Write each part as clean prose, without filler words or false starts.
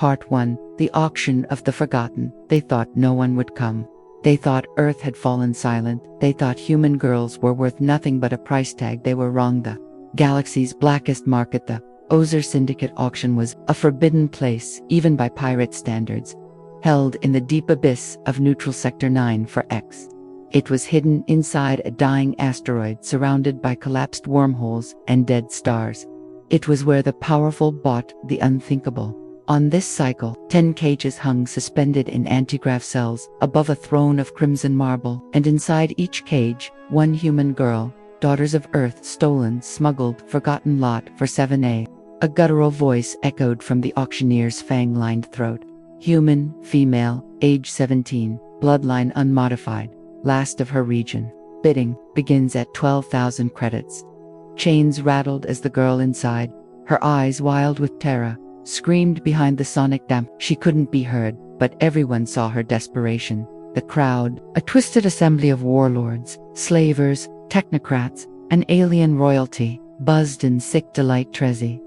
Part 1. The Auction of the Forgotten. They thought no one would come. They thought Earth had fallen silent. They thought human girls were worth nothing but a price tag. They were wrong. The galaxy's blackest market, the Ozer Syndicate auction, was a forbidden place, even by pirate standards, held in the deep abyss of Neutral Sector 9 for X. It was hidden inside a dying asteroid surrounded by collapsed wormholes and dead stars. It was where the powerful bought the unthinkable. On this cycle, 10 cages hung suspended in antigrav cells above a throne of crimson marble, and inside each cage, one human girl, daughters of Earth, stolen, smuggled, forgotten lot for 7A. A guttural voice echoed from the auctioneer's fang-lined throat. Human, female, age 17, bloodline unmodified, last of her region. Bidding begins at 12,000 credits. Chains rattled as the girl inside, her eyes wild with terror, screamed behind the sonic dam. She couldn't be heard, but everyone saw her desperation. The crowd, a twisted assembly of warlords, slavers, technocrats, and alien royalty, buzzed in sick delight. 14,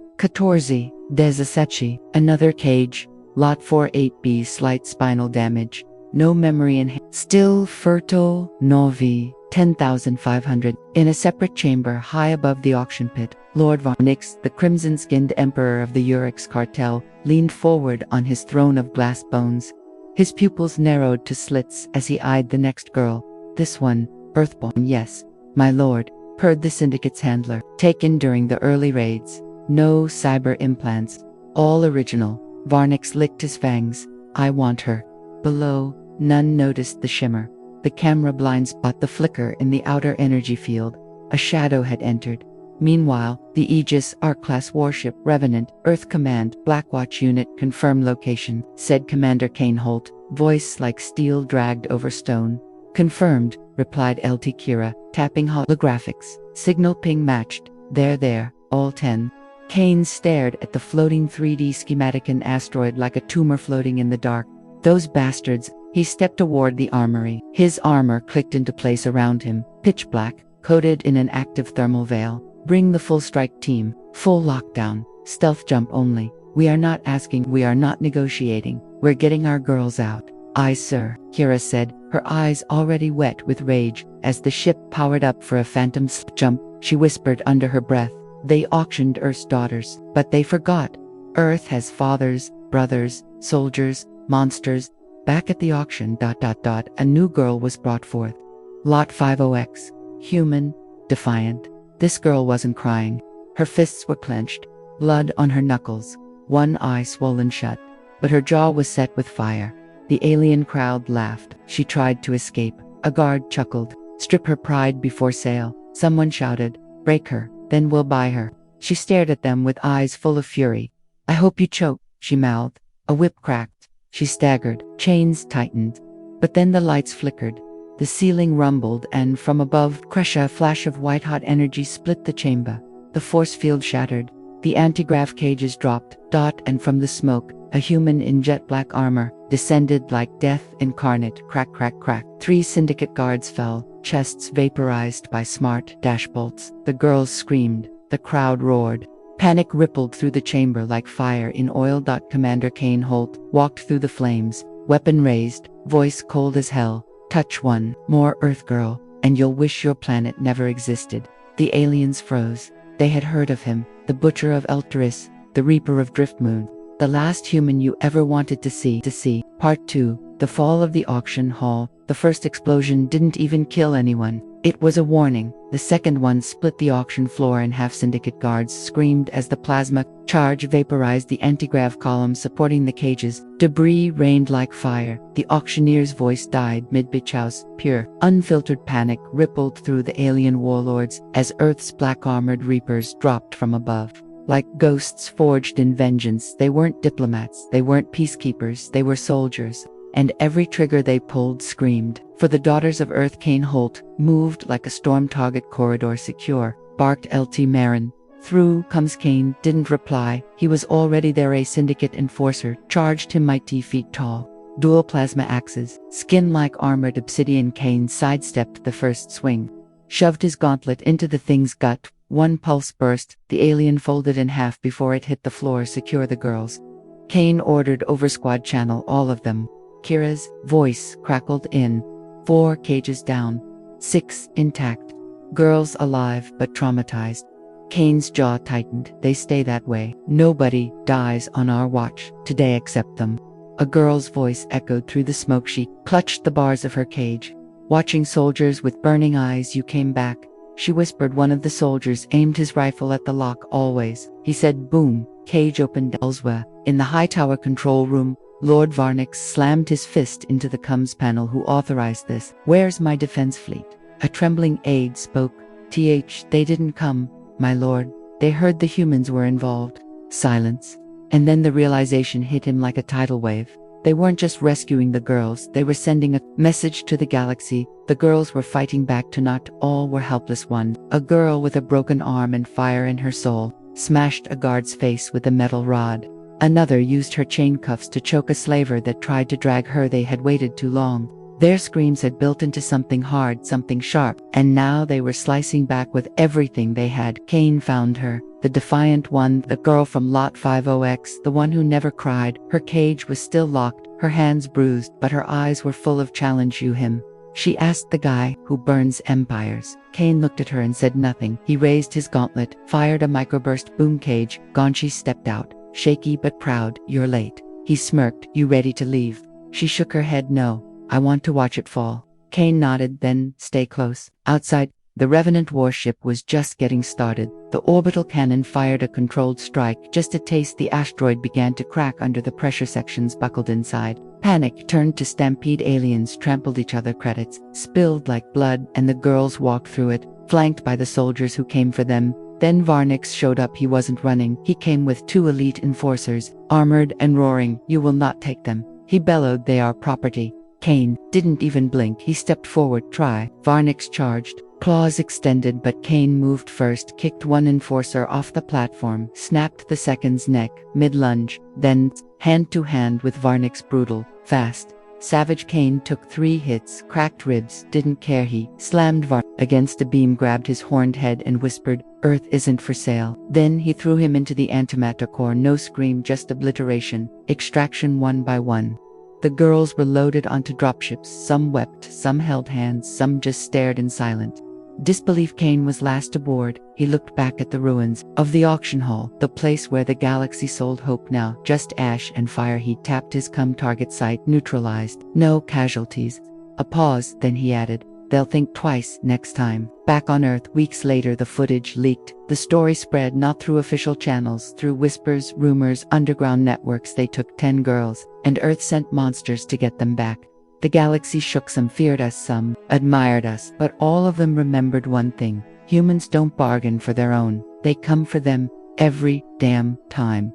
Desasechi, another cage, Lot 48B, slight spinal damage, no memory in still fertile, Novi, 10,500. In a separate chamber high above the auction pit, Lord Varnix, the crimson-skinned emperor of the Urix cartel, leaned forward on his throne of glass bones. His pupils narrowed to slits as he eyed the next girl. This one, Earthborn. Yes, my lord, purred the syndicate's handler. Taken during the early raids. No cyber implants. All original. Varnix licked his fangs. I want her. Below, none noticed the shimmer. The camera blind spot the flicker in the outer energy field. A shadow had entered. Meanwhile, the Aegis Arc-class warship Revenant, Earth Command, Blackwatch unit, confirm location, said Commander Kane Holt, voice like steel dragged over stone. Confirmed, replied LT Kira, tapping holographics. Signal ping matched. There, all 10. Kane stared at the floating 3D schematic in asteroid like a tumor floating in the dark. Those bastards. He stepped toward the armory. His armor clicked into place around him, pitch black, coated in an active thermal veil. Bring the full strike team, full lockdown, stealth jump only. We are not asking, we are not negotiating. We're getting our girls out. Aye, sir, Kira said, her eyes already wet with rage. As the ship powered up for a phantom jump, she whispered under her breath, they auctioned Earth's daughters, but they forgot. Earth has fathers, brothers, soldiers, monsters. Back at the auction, a new girl was brought forth. Lot 50X. Human, defiant. This girl wasn't crying. Her fists were clenched, blood on her knuckles, one eye swollen shut, but her jaw was set with fire. The alien crowd laughed. She tried to escape. A guard chuckled. Strip her pride before sale. Someone shouted, break her, then we'll buy her. She stared at them with eyes full of fury. I hope you choke, she mouthed. A whip cracked. She staggered, chains tightened. But then the lights flickered. The ceiling rumbled and from above, a flash of white-hot energy split the chamber. The force field shattered. The antigrav cages dropped, and from the smoke, a human in jet-black armor descended like death incarnate. Crack, crack, crack. 3 syndicate guards fell, chests vaporized by smart dash bolts. The girls screamed. The crowd roared. Panic rippled through the chamber like fire in oil. Commander Kane Holt walked through the flames, weapon raised, voice cold as hell. Touch one more Earth girl, and you'll wish your planet never existed. The aliens froze. They had heard of him, the butcher of Eltaris, the reaper of Driftmoon, the last human you ever wanted to see. Part 2. The fall of the auction hall. The first explosion didn't even kill anyone. It was a warning. The second one split the auction floor in half. Syndicate guards screamed as the plasma charge vaporized the antigrav columns supporting the cages. Debris rained like fire. The auctioneer's voice died mid-bitch. Pure, unfiltered panic rippled through the alien warlords as Earth's black-armored reapers dropped from above. Like ghosts forged in vengeance, they weren't diplomats, they weren't peacekeepers, they were soldiers. And every trigger they pulled screamed. For the daughters of Earth. Kane Holt moved like a storm target. Corridor secure, barked LT Marin. Through comes Kane, didn't reply. He was already there. A syndicate enforcer charged him mighty feet tall. Dual plasma axes, skin like armored obsidian. Kane sidestepped the first swing, shoved his gauntlet into the thing's gut. One pulse burst, the alien folded in half before it hit the floor. Secure the girls. Kane ordered over squad channel all of them. Kira's voice crackled in. 4 cages down. 6 intact. Girls alive but traumatized. Kane's jaw tightened. They stay that way. Nobody dies on our watch today except them. A girl's voice echoed through the smoke. She clutched the bars of her cage. Watching soldiers with burning eyes, you came back. She whispered. One of the soldiers aimed his rifle at the lock. Always. He said boom. Cage opened. Elsewhere, in the high tower control room, Lord Varnix slammed his fist into the comms panel. Who authorized this? Where's my defense fleet? A trembling aide spoke. They didn't come, my lord. They heard the humans were involved. Silence. And then the realization hit him like a tidal wave. They weren't just rescuing the girls, they were sending a message to the galaxy. The girls were fighting back to not all were helpless. One, a girl with a broken arm and fire in her soul, smashed a guard's face with a metal rod. Another used her chain cuffs to choke a slaver that tried to drag her. They had waited too long. Their screams had built into something hard, something sharp, and now they were slicing back with everything they had. Kane found her, the defiant one, the girl from Lot 50X, the one who never cried. Her cage was still locked, her hands bruised, but her eyes were full of challenge. You him? She asked. The guy who burns empires. Kane looked at her and said nothing. He raised his gauntlet, fired a microburst. Boom. Cage gone. She stepped out, shaky but proud. You're late. He smirked. You ready to leave? She shook her head. No. I want to watch it fall. Kane nodded. Then, stay close. Outside, the Revenant warship was just getting started. The orbital cannon fired a controlled strike. Just a taste. The asteroid began to crack under the pressure sections buckled inside. Panic turned to stampede. Aliens trampled each other. Credits spilled like blood, and the girls walked through it, flanked by the soldiers who came for them. Then Varnix showed up. He wasn't running. He came with 2 elite enforcers, armored and roaring. You will not take them, he bellowed. They are property. Kane didn't even blink. He stepped forward. Try. Varnix charged, claws extended, but Kane moved first, kicked one enforcer off the platform, snapped the second's neck, mid-lunge, then, hand to hand with Varnix. Brutal, fast, savage. Kane took 3 hits, cracked ribs, didn't care. He slammed Varnix against a beam, grabbed his horned head and whispered, Earth isn't for sale. Then he threw him into the antimatter core. No scream, just obliteration, extraction one by one. The girls were loaded onto dropships. Some wept, some held hands, some just stared in silent disbelief. Kane was last aboard. He looked back at the ruins of the auction hall, the place where the galaxy sold hope. Now just ash and fire. He tapped his target site. Neutralized. No casualties. A pause, then he added, they'll think twice next time. Back on Earth, weeks later, the footage leaked. The story spread not through official channels, through whispers, rumors, underground networks. They took 10 girls, and Earth sent monsters to get them back. The galaxy shook. Some feared us, some admired us, but all of them remembered one thing. Humans don't bargain for their own. They come for them every damn time.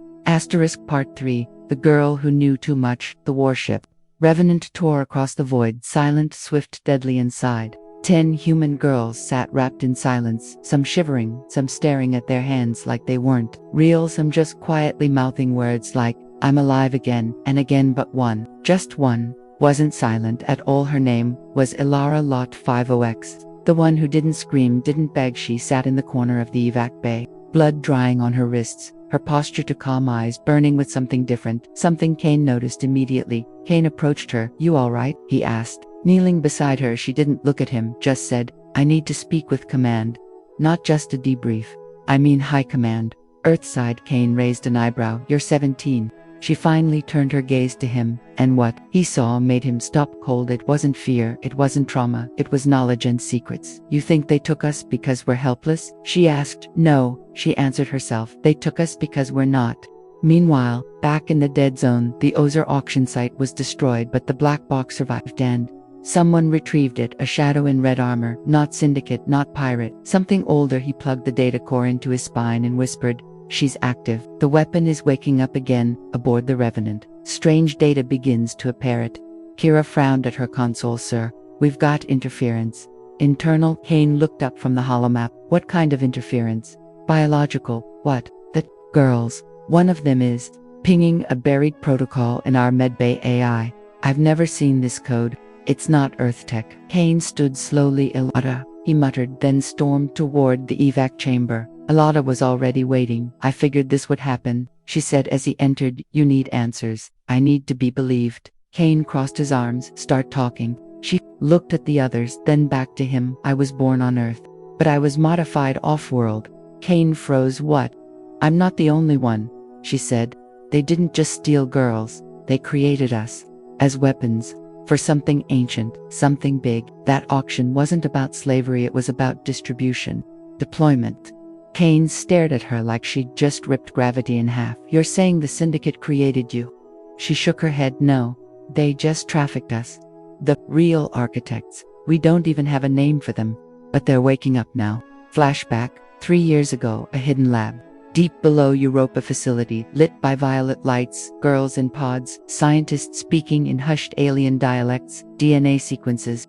Part 3. The girl who knew too much. The warship Revenant tore across the void, silent, swift, deadly. Inside, 10 human girls sat wrapped in silence, some shivering, some staring at their hands like they weren't real, some just quietly mouthing words like, I'm alive again, and again. But one, just one, wasn't silent at all. Her name was Ilara Lot 50X, the one who didn't scream, didn't beg. She sat in the corner of the evac bay, blood drying on her wrists, her posture too calm, eyes burning with something different, something Kane noticed immediately. Kane approached her. You all right? He asked. Kneeling beside her, she didn't look at him, just said, I need to speak with command. Not just a debrief. I mean high command. Earthside. Kane raised an eyebrow. You're 17. She finally turned her gaze to him, and what he saw made him stop cold. It wasn't fear, it wasn't trauma, it was knowledge and secrets. You think they took us because we're helpless? She asked. No, she answered herself. They took us because we're not. Meanwhile, back in the dead zone, the Ozer auction site was destroyed, but the black box survived, and someone retrieved it. A shadow in red armor, not syndicate, not pirate, something older. He plugged the data core into his spine and whispered, she's active. The weapon is waking up again, aboard the Revenant. Strange data begins to appear. Kira frowned at her console. Sir, we've got interference. Internal. Kane looked up from the holomap. What kind of interference? Biological. What? The girls. One of them is pinging a buried protocol in our medbay AI. I've never seen this code. It's not Earth tech. Kane stood slowly. Ilata, he muttered, then stormed toward the evac chamber. Alada was already waiting. I figured this would happen. she said as he entered. You need answers. I need to be believed. Kane crossed his arms. Start talking. She looked at the others, then back to him. I was born on Earth, but I was modified off-world. Kane froze. What? I'm not the only one, she said. They didn't just steal girls. They created us as weapons for something ancient, something big. That auction wasn't about slavery, it was about distribution, deployment. Kane stared at her like she'd just ripped gravity in half. You're saying the syndicate created you? She shook her head. No, they just trafficked us. The real architects. We don't even have a name for them. But they're waking up now. Flashback. 3 years ago, a hidden lab. Deep below Europa facility, lit by violet lights, girls in pods, scientists speaking in hushed alien dialects, DNA sequences,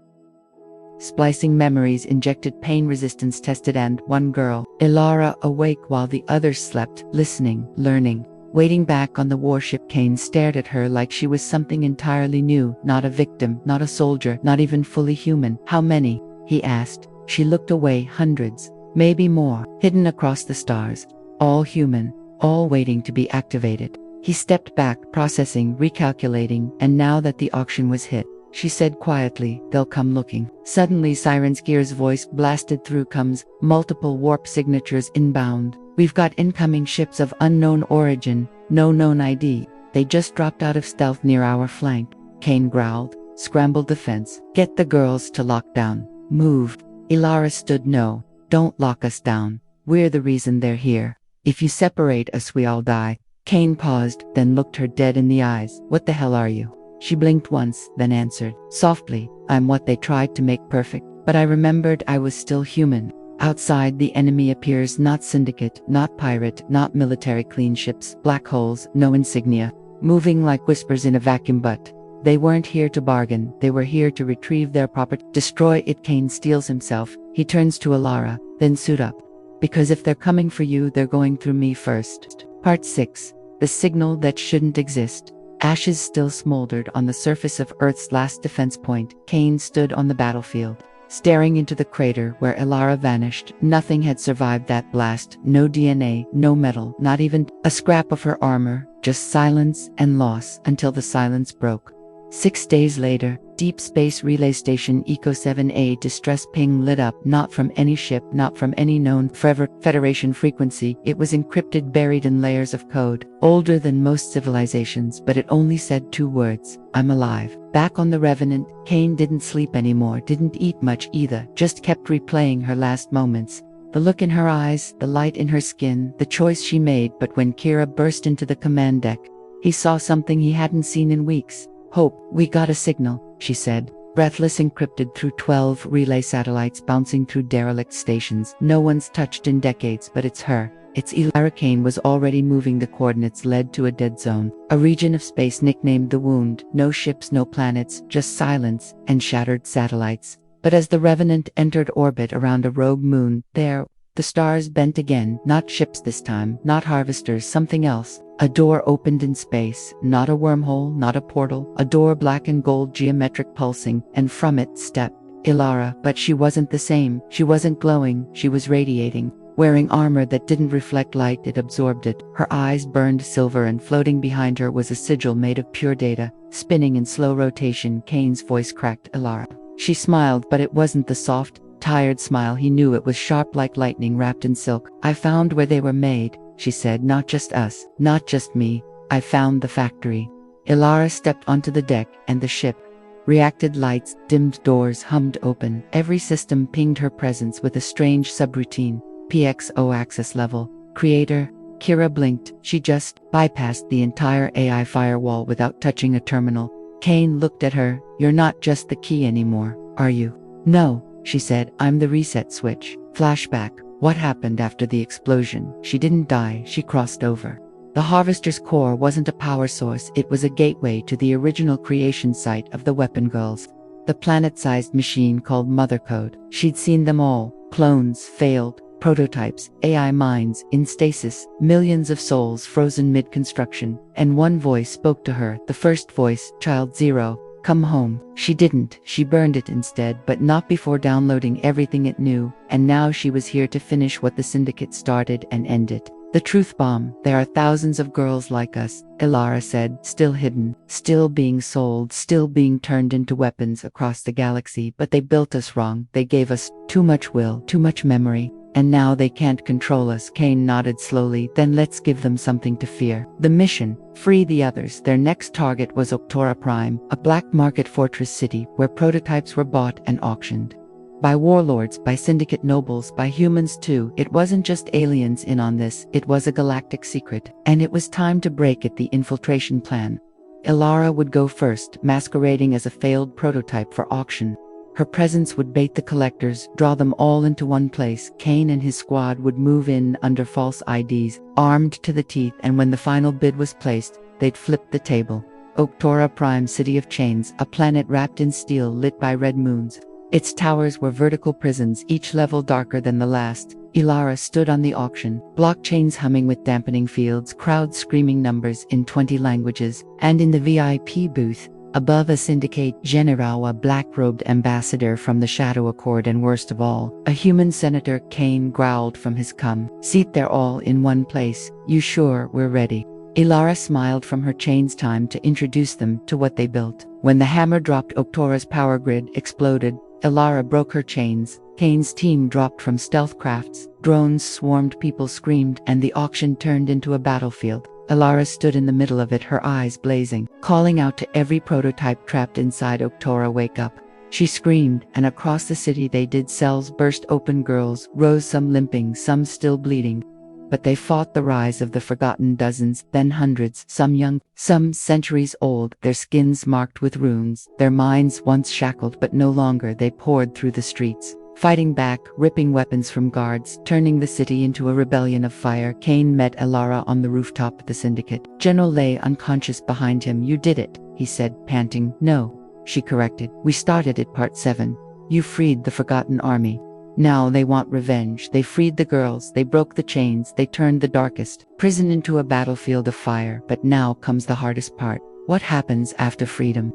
splicing memories, injected pain resistance tested, and one girl, Ilara, awake while the others slept, listening, learning, waiting back on the warship. Kane stared at her like she was something entirely new, not a victim, not a soldier, not even fully human. How many? He asked. She looked away. Hundreds, maybe more, hidden across the stars. All human, all waiting to be activated. He stepped back, processing, recalculating, and now that the auction was hit, she said quietly, they'll come looking. Suddenly Sirenskier's voice blasted through. Comes, multiple warp signatures inbound. We've got incoming ships of unknown origin, no known ID. They just dropped out of stealth near our flank. Kane growled, scrambled the fence. Get the girls to lockdown. Move. Ilara stood. No, don't lock us down. We're the reason they're here. If you separate us, we all die. Kane paused, then looked her dead in the eyes. What the hell are you? She blinked once, then answered, softly, I'm what they tried to make perfect. But I remembered I was still human. Outside the enemy appears, not syndicate, not pirate, not military clean ships, black holes, no insignia, moving like whispers in a vacuum. But they weren't here to bargain, they were here to retrieve their property. Destroy it. Kane steels himself. He turns to Ilara, then suit up. Because if they're coming for you, they're going through me first. Part 6. The signal that shouldn't exist. Ashes still smoldered on the surface of Earth's last defense point. Kane stood on the battlefield, staring into the crater where Ilara vanished. Nothing had survived that blast. No DNA, no metal, not even a scrap of her armor. Just silence and loss until the silence broke. 6 days later, Deep Space Relay Station Eco 7A distress ping lit up, not from any ship, not from any known Federation frequency. It was encrypted, buried in layers of code, older than most civilizations, but it only said 2 words, I'm alive. Back on the Revenant, Kane didn't sleep anymore, didn't eat much either, just kept replaying her last moments. The look in her eyes, the light in her skin, the choice she made. But when Kira burst into the command deck, he saw something he hadn't seen in weeks. Hope, we got a signal, she said, breathless, encrypted through 12 relay satellites bouncing through derelict stations no one's touched in decades. But it's her. It's Ilara. Kane was already moving. The coordinates led to a dead zone, a region of space nicknamed the Wound. No ships, no planets, just silence and shattered satellites. But as the Revenant entered orbit around a rogue moon, there, the stars bent again. Not ships this time, not harvesters, something else. A door opened in space, not a wormhole, not a portal, a door, black and gold, geometric, pulsing, and from it stepped Ilara. But she wasn't the same. She wasn't glowing, she was radiating, wearing armor that didn't reflect light, it absorbed it. Her eyes burned silver, and floating behind her was a sigil made of pure data, spinning in slow rotation. Kane's voice cracked. Ilara. She smiled, but it wasn't the soft, tired smile he knew. It was sharp like lightning wrapped in silk. I found where they were made, she said. Not just us, not just me. I found the factory. Ilara stepped onto the deck, and the ship reacted. Lights dimmed, doors hummed open. Every system pinged her presence with a strange subroutine. PXO access level. Creator. Kira blinked. She just bypassed the entire AI firewall without touching a terminal. Kane looked at her. You're not just the key anymore, are you? No, she said. I'm the reset switch. Flashback. What happened after the explosion? She didn't die, she crossed over. The Harvester's core wasn't a power source, it was a gateway to the original creation site of the Weapon Girls. The planet-sized machine called Mother Code. She'd seen them all. Clones, failed, prototypes, AI minds, in stasis, millions of souls frozen mid-construction. And one voice spoke to her, the first voice, Child Zero. Come home. She didn't. She burned it instead, but not before downloading everything it knew. And now she was here to finish what the Syndicate started and end it. The truth bomb. There are thousands of girls like us, Ilara said, still hidden, still being sold, still being turned into weapons across the galaxy, but they built us wrong. They gave us too much will, too much memory, and now they can't control us. Kane nodded slowly. Then let's give them something to fear. The mission: free the others. Their next target was Octora Prime, a black market fortress city where prototypes were bought and auctioned. By warlords, by syndicate nobles, by humans too. It wasn't just aliens in on this, it was a galactic secret, and it was time to break it. The infiltration plan. Ilara would go first, masquerading as a failed prototype for auction. Her presence would bait the collectors, draw them all into one place. Kane and his squad would move in under false IDs, armed to the teeth, and when the final bid was placed, they'd flip the table. Octora Prime, city of chains, a planet wrapped in steel lit by red moons. Its towers were vertical prisons, each level darker than the last. Ilara stood on the auction, blockchains humming with dampening fields, crowds screaming numbers in 20 languages, and in the VIP booth, above a syndicate general, a black-robed ambassador from the Shadow Accord, and worst of all, a human senator. Kane growled from his seat. They're all in one place. You sure we're ready? Ilara smiled from her chains. Time to introduce them to what they built. When the hammer dropped, Octora's power grid exploded. Ilara broke her chains. Kane's team dropped from stealth crafts. Drones swarmed, people screamed, and the auction turned into a battlefield. Ilara stood in the middle of it, her eyes blazing, calling out to every prototype trapped inside Octora, wake up. She screamed, and across the city they did. Cells burst open, girls rose, some limping, some still bleeding. But they fought the rise of the forgotten, dozens, then hundreds, some young, some centuries old, their skins marked with runes, their minds once shackled but no longer. They poured through the streets, fighting back, ripping weapons from guards, turning the city into a rebellion of fire. Kane met Ilara on the rooftop of the syndicate. General lay unconscious behind him. You did it, he said, panting. No, she corrected. We started it. Part 7. You freed the forgotten army. Now they want revenge. They freed the girls, they broke the chains, they turned the darkest prison into a battlefield of fire. But now comes the hardest part. What happens after freedom?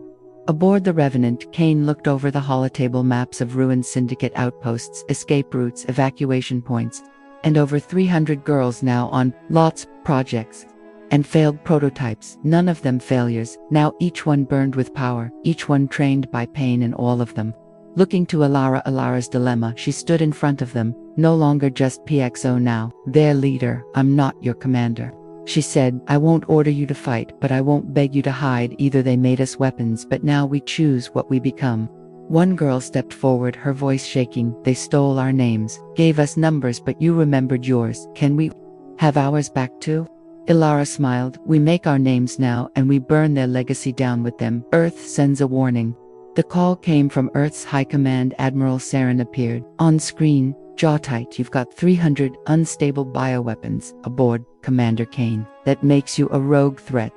Aboard the Revenant, Kane looked over the holotable maps of ruined syndicate outposts, escape routes, evacuation points, and over 300 girls now on lots projects and failed prototypes, none of them failures, now each one burned with power, each one trained by pain, and all of them looking to Ilara's dilemma. She stood in front of them, no longer just PXO now, their leader. I'm not your commander, she said. I won't order you to fight, but I won't beg you to hide either. They made us weapons, but now we choose what we become. One girl stepped forward, her voice shaking. They stole our names, gave us numbers, but you remembered yours. Can we have ours back too? Ilara smiled. We make our names now, and we burn their legacy down with them. Earth sends a warning. The call came from Earth's High Command. Admiral Saren appeared on screen, jaw tight. You've got 300 unstable bioweapons aboard, Commander Kane. That makes you a rogue threat.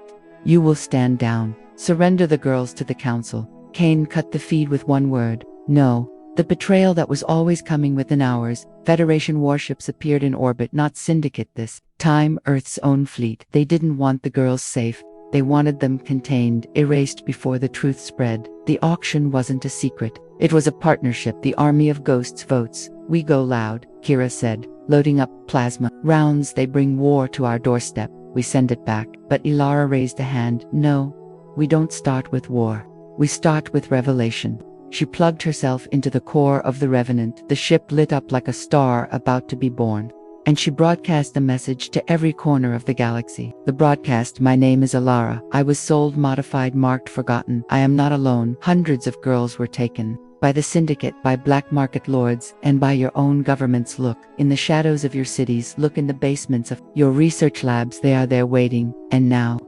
You will stand down. Surrender the girls to the Council. Kane cut the feed with one word: no. The betrayal that was always coming within hours. Federation warships appeared in orbit, not Syndicate this time, Earth's own fleet. They didn't want the girls safe. They wanted them contained, erased before the truth spread. The auction wasn't a secret. It was a partnership. The army of ghosts votes. We go loud, Kira said, loading up plasma rounds. They bring war to our doorstep. We send it back. But Ilara raised a hand. No, we don't start with war. We start with revelation. She plugged herself into the core of the Revenant. The ship lit up like a star about to be born. And she broadcast a message to every corner of the galaxy. The broadcast: my name is Ilara. I was sold, modified, marked, forgotten. I am not alone. Hundreds of girls were taken. By the Syndicate, by black market lords, and by your own governments. Look in the shadows of your cities. Look in the basements of your research labs. They are there waiting. And now,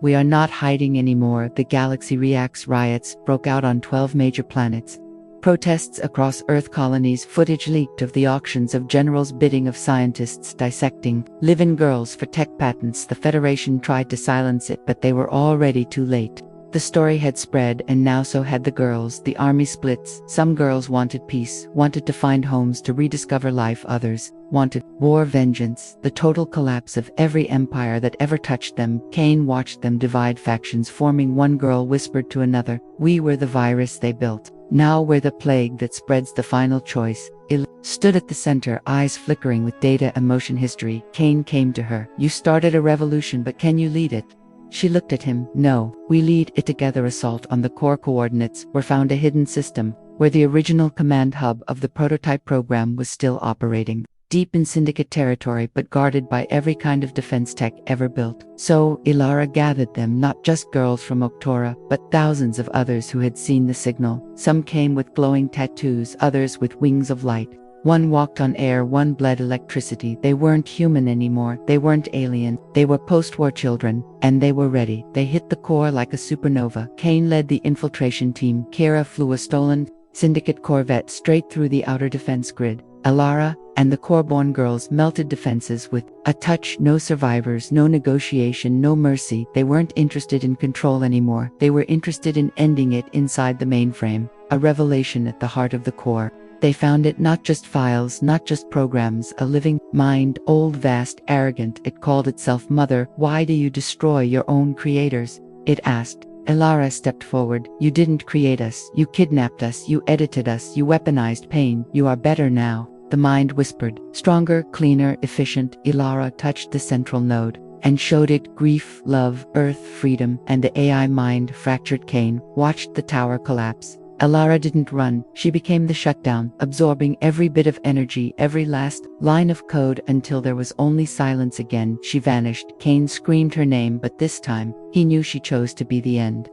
we are not hiding anymore. The galaxy reacts. Riots broke out on 12 major planets. Protests across Earth colonies. Footage leaked of the auctions of generals bidding, of scientists dissecting live-in girls for tech patents. The Federation tried to silence it, but they were already too late. The story had spread, and now so had the girls. The army splits. Some girls wanted peace, wanted to find homes, to rediscover life. Others wanted war, vengeance, the total collapse of every empire that ever touched them. Kane watched them divide, factions forming. One girl whispered to another, "We were the virus they built. Now we're the plague that spreads the final choice. Stood at the center, eyes flickering with data and motion history. Kane came to her. You started a revolution, but can you lead it? She looked at him. No, we lead it together. Assault on the core coordinates were found a hidden system where the original command hub of the prototype program was still operating. Deep in Syndicate territory but guarded by every kind of defense tech ever built. So, Ilara gathered them, not just girls from Oktora, but thousands of others who had seen the signal. Some came with glowing tattoos, others with wings of light. One walked on air, one bled electricity. They weren't human anymore, they weren't alien, they were post-war children, and they were ready. They hit the core like a supernova. Kane led the infiltration team. Kira flew a stolen Syndicate Corvette straight through the outer defense grid. Alara and the Corborn girls melted defenses with a touch. No survivors, no negotiation, no mercy. They weren't interested in control anymore. They were interested in ending it inside the mainframe. A revelation at the heart of the core. They found it not just files, not just programs, a living mind, old, vast, arrogant. It called itself Mother. Why do you destroy your own creators? It asked. Ilara stepped forward. You didn't create us. You kidnapped us. You edited us. You weaponized pain. You are better now. The mind whispered. Stronger, cleaner, efficient. Ilara touched the central node and showed it grief, love, earth, freedom, and the AI mind fractured. Kane watched the tower collapse. Ilara didn't run. She became the shutdown, absorbing every bit of energy, every last line of code until there was only silence again. She vanished. Kane screamed her name, but this time, he knew she chose to be the end.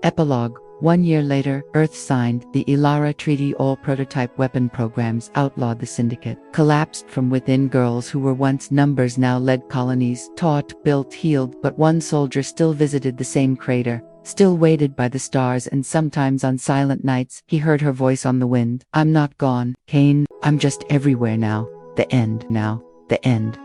Epilogue. 1 year later, Earth signed the Ilara Treaty. All prototype weapon programs outlawed. The Syndicate collapsed from within. Girls who were once numbers now led colonies, taught, built, healed, but one soldier still visited the same crater. Still waited by the stars, and sometimes on silent nights, he heard her voice on the wind. I'm not gone, Kane. I'm just everywhere now. The end now. The end.